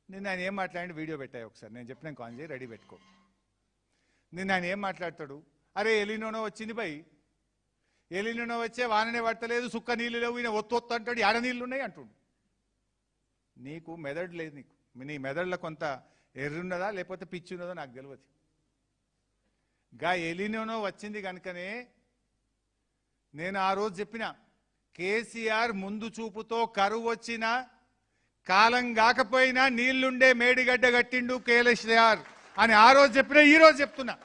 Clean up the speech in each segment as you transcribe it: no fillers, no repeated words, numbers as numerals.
నిన్న ఆయన ఏం మాట్లాడి వీడియో పెట్టాయి ఒకసారి, నేను చెప్పిన కాల్ చేయి రెడీ పెట్టుకో. నిన్న ఆయన ఏం మాట్లాడతాడు, అరే ఎలినోనో వచ్చింది బై, ఎలినోనో వచ్చే వాననే పడతలేదు, సుక్క నీళ్ళు లేవు, ఈయన ఒత్తు అంటాడు, ఆడ నీళ్ళు ఉన్నాయి అంటుండు. నీకు మెదడు లేదు, నీకు నీ మెదడులో కొంత ఎర్రున్నదా లేకపోతే పిచ్చి ఉన్నదో నాకు తెలియదు. గా ఎలినోనో వచ్చింది కనుకనే నేను ఆ రోజు చెప్పిన, కేసీఆర్ ముందు చూపుతో కరువు వచ్చిన కాలం కాకపోయినా నీళ్లుండే మేడిగడ్డ కట్టిండు కేసీఆర్ అని ఆ రోజు చెప్పినా ఈ రోజు చెప్తున్నా.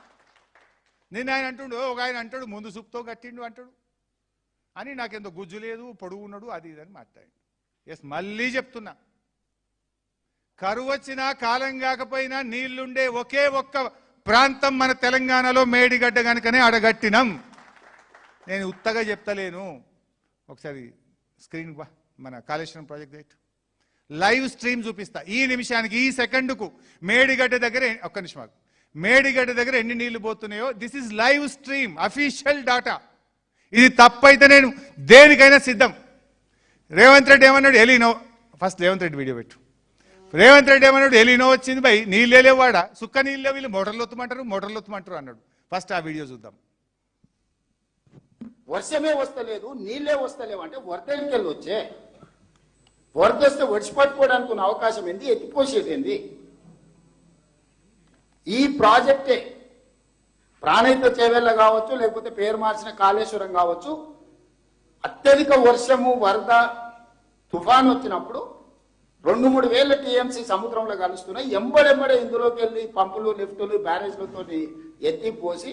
నేను ఆయన అంటుండు, ఒక ఆయన అంటాడు ముందు చూపుతో కట్టిండు అంటాడు అని, నాకెంతో గుజ్జు లేదు, పొడుగు ఉన్నాడు, అది ఇదని మాట్లాడి. ఎస్, మళ్ళీ చెప్తున్నా, కరువు వచ్చినా కాలం కాకపోయినా నీళ్లుండే ఒకే ఒక్క ప్రాంతం మన తెలంగాణలో మేడిగడ్డ కనుకనే అడగట్టినాం. నేను ఉత్తగా చెప్తలేను. ఒకసారి స్క్రీన్ మన కాళేశ్వరం ప్రాజెక్ట్ లైవ్ స్ట్రీమ్ చూపిస్తా. ఈ నిమిషానికి ఈ సెకండ్కు మేడిగడ్డ దగ్గర ఒక్క నిమిషం, మేడిగడ్డ దగ్గర ఎన్ని నీళ్లు పోతున్నాయో this is live stream, official data. ఇది తప్పైతే నేను దేనికైనా సిద్ధం. రేవంత్ రెడ్డి ఏమన్నాడు, ఎలినో, ఫస్ట్ రేవంత్ రెడ్డి వీడియో పెట్టు. రేవంత్ రెడ్డి ఏమన్నాడు, ఎలినో వచ్చింది బై, నీళ్ళే లేవాడా, సుక్క నీళ్ళే, వీళ్ళు మోటార్లు ఒత్తమంటారు అన్నాడు. ఫస్ట్ ఆ వీడియో చూద్దాం. వర్షమే వస్తలేదు, నీళ్ళే వస్తలేవు అంటే వరదలికెళ్ళి వచ్చే, వరద వస్తే ఒడిచిపట్టుకోవడానికి ఉన్న అవకాశం ఏంది, ఎత్తిపోసేది ఏంది? ఈ ప్రాజెక్టే ప్రాణహిత చేవెళ్ళ కావచ్చు, లేకపోతే పేరు మార్చిన కాళేశ్వరం కావచ్చు, అత్యధిక వర్షము వరద తుఫాన్ వచ్చినప్పుడు 2-3 వేల టీఎంసీ సముద్రంలో కలుస్తున్నాయి. ఎంబడెంబడే ఇందులోకి వెళ్ళి పంపులు, లిఫ్టులు, బ్యారేజ్లతో ఎత్తి పోసి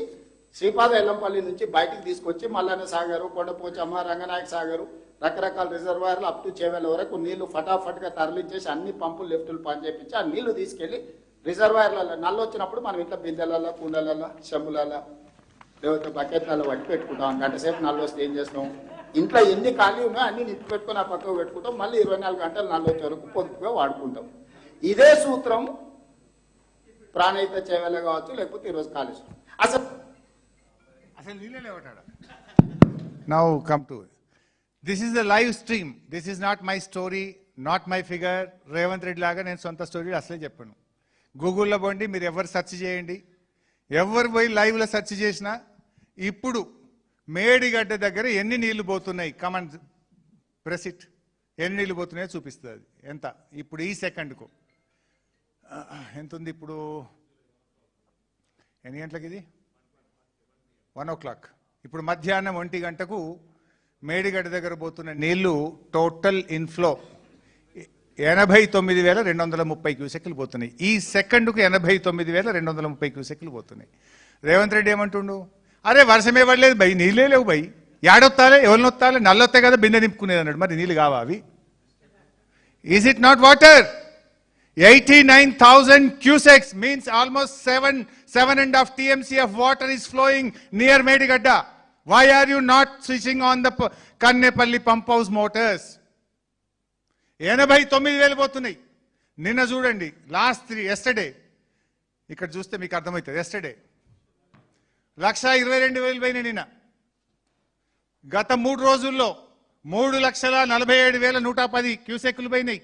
శ్రీపాద ఎల్లంపల్లి నుంచి బయటికి తీసుకొచ్చి మల్లన్న సాగరు, కొండపోచమ్మ, రంగనాయక సాగరు, రకరకాల రిజర్వాయర్లు అప్ టు చేవెళ్ళ వరకు నీళ్లు ఫటాఫట్గా తరలించేసి అన్ని పంపులు, లిఫ్టులు పనిచేపించి ఆ నీళ్లు తీసుకెళ్లి రిజర్వాయర్లలో నల్లు వచ్చినప్పుడు మనం ఇంట్లో బిందెలలో, కుండలలో, చెంబులలో, లేకపోతే బకెట్లలో వట్టి పెట్టుకుంటాం. గంట సేపు నల్లు వస్తే ఏం చేస్తాం, ఇంట్లో ఎన్ని ఖాళీ ఉన్నాయో అన్ని నింపి పెట్టుకుని ఆ పక్కకు పెట్టుకుంటాం. మళ్ళీ 24 గంటలు నల్లు వచ్చే వరకు పొదుపుగా వాడుకుంటాం. ఇదే సూత్రం ప్రాణహిత చేవెళ్ళ కావచ్చు, లేకపోతే ఈరోజు కాళేశ్వరం. అసలు నీళ్ళే లేవటాడా. Now come to this is the live stream. This is not my story, not my figure. Revanth Reddy లాగా నేను సొంత స్టోరీ అసలే చెప్పాను. గూగుల్లో పోండి, మీరు ఎవరు సెర్చ్ చేయండి, ఎవరు పోయి లైవ్లో సెర్చ్ చేసినా ఇప్పుడు మేడిగడ్డ దగ్గర ఎన్ని నీళ్లు పోతున్నాయి, కమాండ్ ప్రెస్ ఇట్, ఎన్ని నీళ్లు పోతున్నాయో చూపిస్తుంది. అది ఎంత ఇప్పుడు ఈ సెకండ్కు ఎంత ఉంది, ఇప్పుడు ఎన్ని గంటలకు, ఇది 1 o'clock. ఇప్పుడు మధ్యాహ్నం 1 గంటకు మేడిగడ్డ దగ్గర పోతున్న నీళ్లు టోటల్ ఇన్ఫ్లో 89,230 క్యూసెక్లు పోతున్నాయి. ఈ సెకండ్కు 89,230 క్యూసెక్లు పోతున్నాయి. రేవంత్ రెడ్డి ఏమంటుండు, అరే వర్షమే పడలేదు బై, నీళ్ళే లేవు బై, ఏడొత్తాలే, ఎవరిని వస్తాలే, నల్లొత్తాయి కదా బిందె నింపుకునేది అన్నాడు. మరి నీళ్ళు కావా అవి? Is it not water? 89,000 cusecs means almost 7.5 TMC of water is flowing near Medigadda. Why are you not switching on the Kannepalli pump house motors? 89,000 పోతున్నాయి. నిన్న చూడండి, లాస్ట్ ఎస్టర్డే, ఇక్కడ చూస్తే మీకు అర్థమవుతుంది. ఎస్టర్డే 122,000 పోయినాయి. నిన్న గత 3 రోజుల్లో 3,47,110 క్యూసెక్లు పోయినాయి.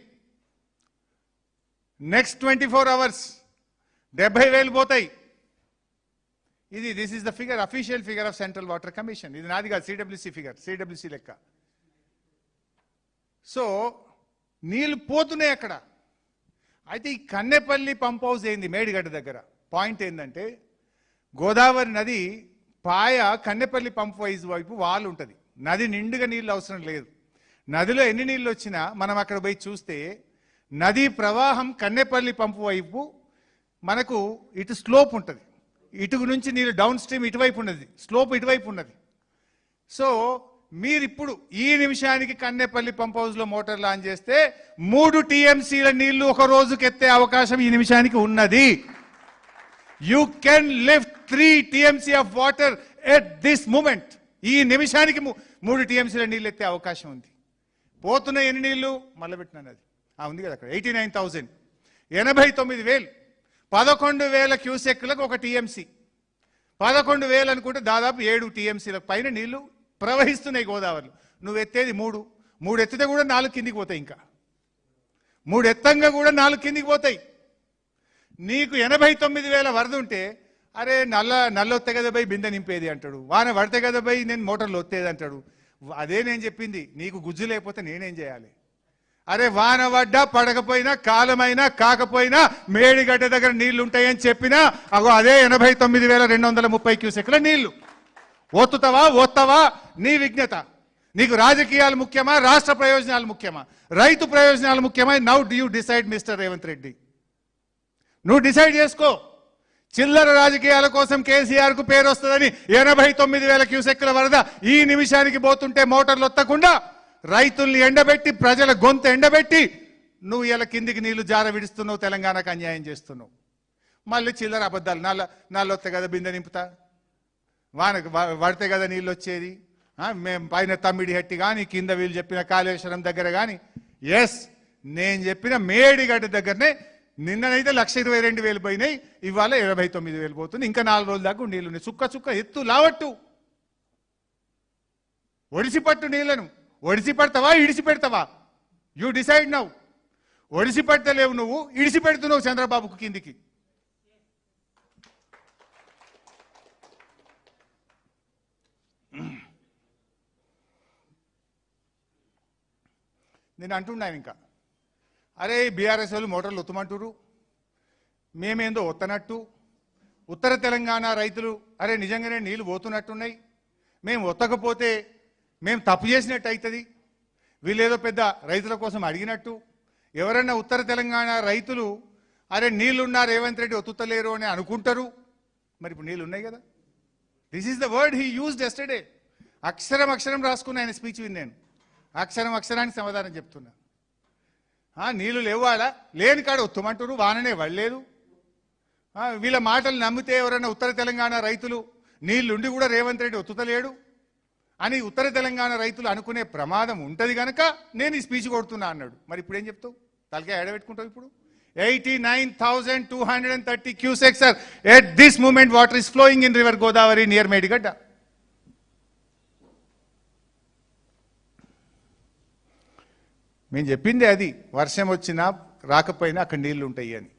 నెక్స్ట్ 24 hours 70,000 పోతాయి. This is the figure, official figure of central water commission. ఇది నాది కాదు, సిడబ్ల్యూసీ ఫిగర్, సిడబ్ల్యూసీ లెక్క. సో నీళ్ళు పోతున్నాయి అక్కడ. అయితే ఈ కన్నెపల్లి పంప్ హౌస్ ఏంది మేడిగడ్డ దగ్గర, పాయింట్ ఏంటంటే గోదావరి నది పాయ కన్నెపల్లి పంప్ హౌస్ వైపు వాల్ ఉంటుంది. నది నిండుగా నీళ్ళు అవసరం లేదు. నదిలో ఎన్ని నీళ్ళు వచ్చినా మనం అక్కడ పోయి చూస్తే నదీ ప్రవాహం కన్నెపల్లి పంపు వైపు మనకు ఇటు స్లోప్ ఉంటుంది. ఇటు నుంచి నీళ్ళు డౌన్ స్ట్రీమ్ ఇటువైపు ఉన్నది, స్లోప్ ఇటువైపు ఉన్నది. సో మీరిప్పుడు ఈ నిమిషానికి కన్నెపల్లి పంప్ హౌస్లో మోటార్ లాంచ్ చేస్తే 3 TMCల నీళ్లు ఒక రోజుకి ఎత్తే అవకాశం ఈ నిమిషానికి ఉన్నది. You can lift 3 TMC of water at this moment. ఈ నిమిషానికి 3 TMCల నీళ్ళు ఎత్తే అవకాశం ఉంది. పోతున్న ఎన్ని నీళ్లు మళ్ళీ పెట్టినాను, అది ఉంది కదా అక్కడ 89,000, 89,000, 11,000 క్యూసెక్లకు 1 TMC, 11,000 అనుకుంటే దాదాపు 7 TMCల పైన నీళ్లు ప్రవహిస్తున్నాయి గోదావరిలో. నువ్వు ఎత్తేది 3 ఎత్తితే కూడా 4 కిందికి పోతాయి. ఇంకా 3 ఎత్తంగా కూడా 4 కిందికి పోతాయి. నీకు 89,000 వరద ఉంటే అరే నల్లొత్తే కదా పోయి బిందె నింపేది అంటాడు, వాన పడితే కదా పోయి నేను మోటార్లు ఒత్తేది అంటాడు. అదే నేను చెప్పింది, నీకు గుజ్జు లేకపోతే నేనేం చేయాలి? అరే వాన పడ్డా పడకపోయినా కాలమైనా కాకపోయినా మేడిగడ్డ దగ్గర నీళ్లు ఉంటాయని చెప్పినా అగో అదే 89,230 క్యూసెక్ల నీళ్లు. ఒత్తుతావా నీ విజ్ఞత. నీకు రాజకీయాలు ముఖ్యమా, రాష్ట్ర ప్రయోజనాలు ముఖ్యమా, రైతు ప్రయోజనాలు ముఖ్యమా? Now do you decide mister Revanth Reddy. నువ్వు డిసైడ్ చేసుకో. చిల్లర రాజకీయాల కోసం కేసీఆర్ కు పేరు వస్తుందని 89,000 క్యూసెక్ల వరద ఈ నిమిషానికి పోతుంటే మోటార్లు ఒత్తకుండా రైతుల్ని ఎండబెట్టి ప్రజల గొంతు ఎండబెట్టి నువ్వు ఇలా కిందికి నీళ్లు జార విడుస్తున్నావు, తెలంగాణకు అన్యాయం చేస్తున్నావు. మళ్ళీ చిల్లర అబద్ధాలు. నల్లొత్తే కదా బిందె నింపుతా, వానకు పడితే కదా నీళ్ళు వచ్చేది, మేము పైన తమ్మిడి హట్టి కానీ కింద వీళ్ళు చెప్పిన కాళేశ్వరం దగ్గర కానీ. ఎస్, నేను చెప్పిన మేడిగడ్డ దగ్గరనే నిన్ననైతే 1,22,000 పోయినాయి, ఇవాళ 89,000 పోతుంది. ఇంకా 4 రోజుల దాకా నీళ్ళు ఉన్నాయి. చుక్క ఎత్తు లావట్టు, ఒడిసిపట్టు నీళ్లను. ఒడిసిపడతావా ఇడిసిపెడతావా? You decide now. ఒడిసిపడతలేవు నువ్వు, ఇడిసిపెడుతున్నావు చంద్రబాబుకు కిందికి. నేను అంటున్నాను ఇంకా, అరే బీఆర్ఎస్ వాళ్ళు మోటార్లు ఒత్తమంటురు, మేమేందో ఒత్తనట్టు. ఉత్తర తెలంగాణ రైతులు అరే నిజంగానే నీళ్లు పోతున్నట్టున్నాయి, మేము ఒత్తకపోతే మేము తప్పు చేసినట్టు అవుతుంది, వీళ్ళేదో పెద్ద రైతుల కోసం అడిగినట్టు. ఎవరన్నా ఉత్తర తెలంగాణ రైతులు అరే నీళ్లున్నా రేవంత్ రెడ్డి ఒత్తుతలేరు అని అనుకుంటారు. మరి ఇప్పుడు నీళ్ళు ఉన్నాయి కదా. This is the word he used yesterday. అక్షరం రాసుకున్న ఆయన స్పీచ్ విన్నాను. అక్షరానికి సమాధానం చెప్తున్నా. నీళ్లు లేవాడా, లేని కాడ ఒత్తుమంటారు, వాననే పడలేదు. వీళ్ళ మాటలు నమ్మితే ఎవరైనా ఉత్తర తెలంగాణ రైతులు నీళ్లుండి కూడా రేవంత్ రెడ్డి ఒత్తుతలేడు అని ఉత్తర తెలంగాణ రైతులు అనుకునే ప్రమాదం ఉంటుంది కనుక నేను ఈ స్పీచ్ కొడుతున్నా అన్నాడు. మరి ఇప్పుడు ఏం చెప్తావు? తలకాయ ఎడబెట్టుకుంటావు. ఇప్పుడు 89,230 cusecs at this moment water is flowing in river Godavari near Medigadda. మేము చెప్పింది అది, వర్షం వచ్చినా రాకపోయినా అక్కడ నీళ్లు ఉంటాయి అని.